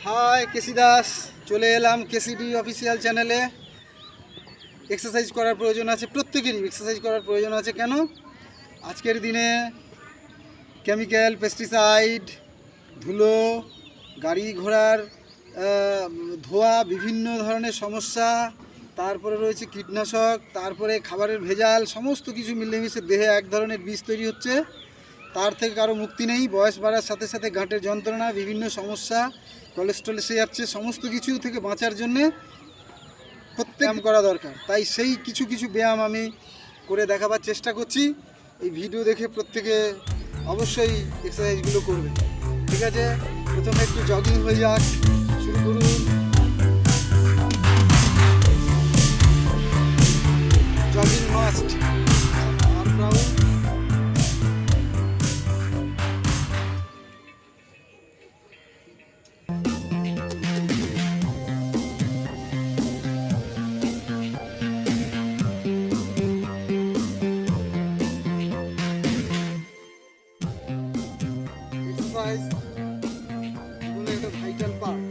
High কেসি দাস, চলে এলাম কেসিডি official চ্যানেলে। এক্সারসাইজ করার প্রয়োজন আছে, প্রত্যেকেরই এক্সারসাইজ করার প্রয়োজন আছে। কেন? আজকের দিনে কেমিক্যাল, পেস্টিসাইড, ধুলো, গাড়ি ঘোড়ার ধোয়া, বিভিন্ন ধরনের সমস্যা, তারপরে রয়েছে কীটনাশক, তারপরে খাবারের ভেজাল, সমস্ত কিছু মিলেমিশে দেহে এক ধরনের বিষ তৈরি হচ্ছে। তার থেকে কারো মুক্তি নেই। বয়স বাড়ার সাথে সাথে গাঁটের যন্ত্রণা, বিভিন্ন সমস্যা, কোলেস্ট্রল এসে যাচ্ছে। সমস্ত কিছু থেকে বাঁচার জন্যে প্রত্যেক ব্যায়াম করা দরকার। তাই সেই কিছু কিছু ব্যায়াম আমি করে দেখাবার চেষ্টা করছি। এই ভিডিও দেখে প্রত্যেকে অবশ্যই এক্সারসাইজগুলো করবে। ঠিক আছে, প্রথমে একটু জগিং হয়ে যাক, শুরু করুন। Jogging must. এক্সারসাইজ জীবনের একটা ভাইটাল পার্ট।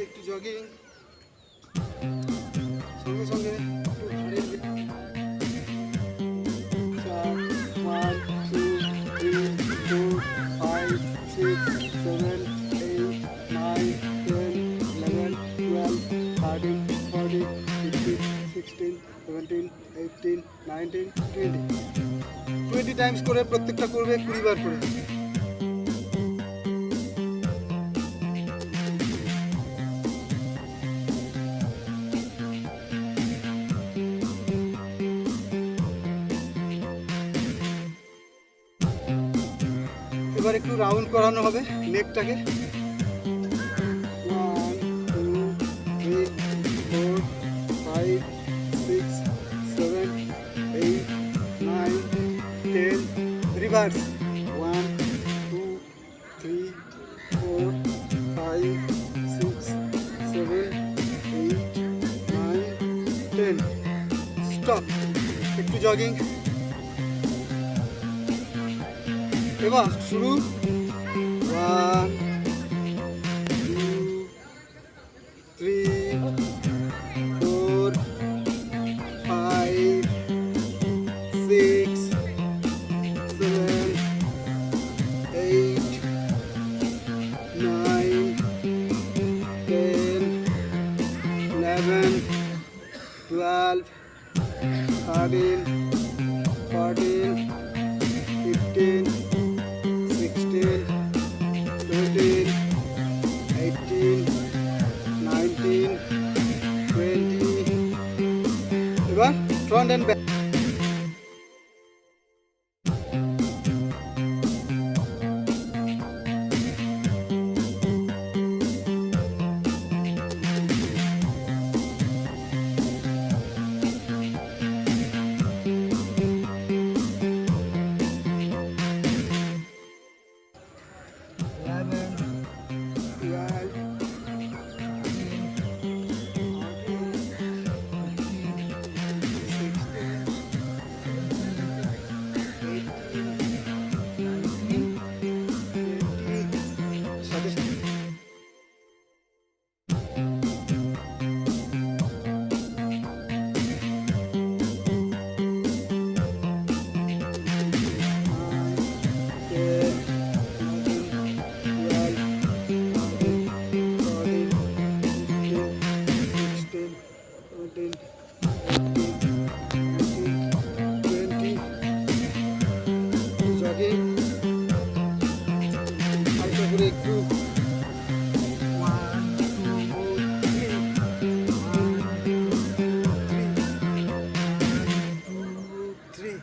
একটু জগিং, সঙ্গে সঙ্গে একটু ঘাড়ের 4, 1, 2, 3, 4, 5, 6, 7, 8, 9, 10, 11, 12, 13, 14, 15, 16, 17, 18, 19, 20 টাইমস করে প্রত্যেকটা করবে 20 বার করে। এবার একটু রাউন্ড করানো হবে নেকটাকে। 1, 2, 3, 4, 5, 6, 7, 8, 9, 10, রিভার্স। 1, 2, 3, 4, 5, 6, 7, 8, 9, 10, স্টপ। একটু জগিং। এবার শুরু। 1, 2, 3, 4, 5, 6, 7, 8, 9, 10, 11, 12, 13, 14, 15, 16, 17, 18, 19, 20. এবার ফ্রন্ট অ্যান্ড ব্যাক। একটু 1, 2, 3, 1, 2, 3,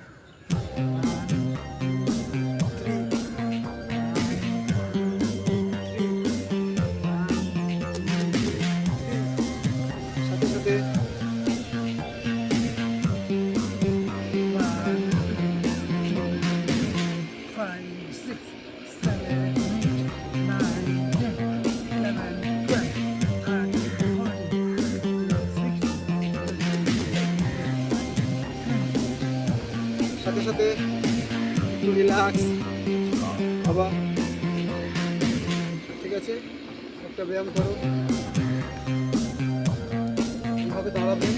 সাথে একটু রিল্যাক্স আবার, ঠিক আছে? একটা ব্যায়াম করো, এইভাবে দাঁড়াবে।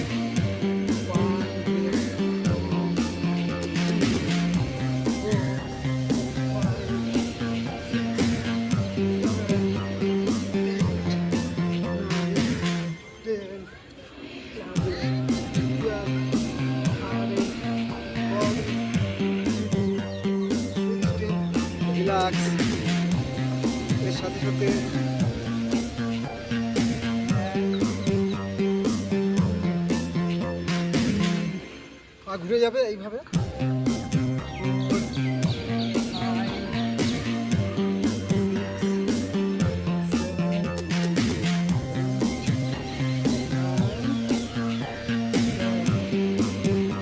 রিল্যাক্স, এর সাথে সাথে পা ঘুরে যাবে এইভাবে।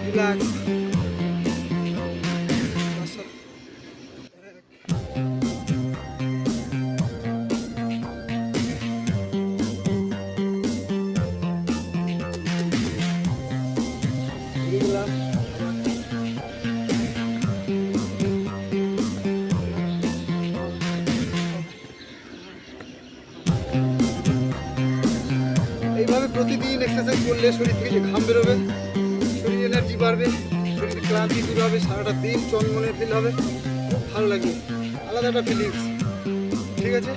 রিল্যাক্স, এইভাবে প্রতিদিন এক্সারসাইজ করলে শরীর থেকে যে ঘাম বেরোবে, শরীর এনার্জি বাড়বে, শরীর ক্লান্তি দূর হবে, সারাটা দিন চনমনে ফিল হবে, খুব ভালো লাগবে, আলাদা একটা ফিলিংস, ঠিক আছে?